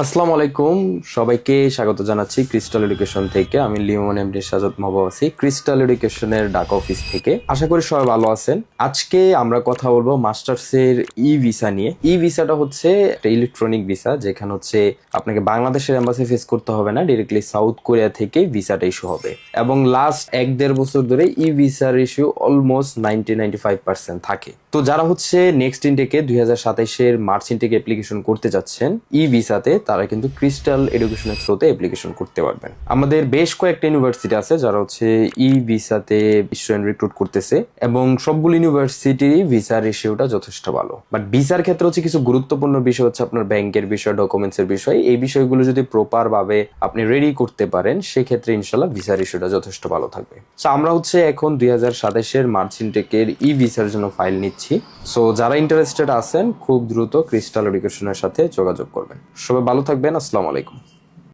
আসসালামু আলাইকুম, সবাইকে স্বাগত জানাচ্ছি ক্রিস্টাল এডুকেশন থেকে। আমি লিওন এমডি সাজাদ মাহবুব আছি ক্রিস্টাল এডুকেশনের ঢাকা অফিস থেকে। আশা করি সবাই ভালো আছেন। আজকে আমরা কথা বলবো মাস্টার্সের ই ভিসা নিয়ে। ই ভিসাটা হচ্ছে একটা ইলেকট্রনিক ভিসা, যেখানে হচ্ছে আপনাকে বাংলাদেশের এম্বাসি ফেস করতে হবে না, ডিরেক্টলি সাউথ কোরিয়া থেকে ভিসাটা ইস্যু হবে। এবং লাস্ট 1-1.5 বছর ধরে ই ভিসার ইস্যু অলমোস্ট 90-95% থাকে। তো যারা হচ্ছে নেক্সট ইনটেকে 2027-এর মার্চ ইনটেকে অ্যাপ্লিকেশন করতে যাচ্ছেন ই ভিসাতে, তারা কিন্তু ক্রিস্টাল এডুকেশনের থ্রুতে অ্যাপ্লিকেশন করতে পারবেন। আমাদের বেশ কয়েকটা ইউনিভার্সিটি আছে যারা হচ্ছে ই ভিসাতে স্টুডেন্ট রিক্রুট করতেছে, এবং সবগুলো ইউনিভার্সিটির ভিসার রেশিওটা যথেষ্ট ভালো। বাট ভিসার ক্ষেত্রে হচ্ছে কিছু গুরুত্বপূর্ণ বিষয় হচ্ছে আপনার ব্যাংকের বিষয়, ডকুমেন্টসের বিষয়। এই বিষয়গুলো যদি প্রপার ভাবে আপনি রেডি করতে পারেন, সেক্ষেত্রে ইনশাল্লাহ ভিসার রেশিওটা যথেষ্ট ভালো থাকবে। সো আমরা হচ্ছে এখন 2027-এর মার্চ ইনটেকের ই ভিসার জন্য ফাইল নিচ্ছি। সো যারা ইন্টারেস্টেড আছেন, খুব দ্রুত ক্রিস্টাল এডুকেশনের সাথে যোগাযোগ করবেন। সবাই ভালো থাকবেন। আসসালামু আলাইকুম।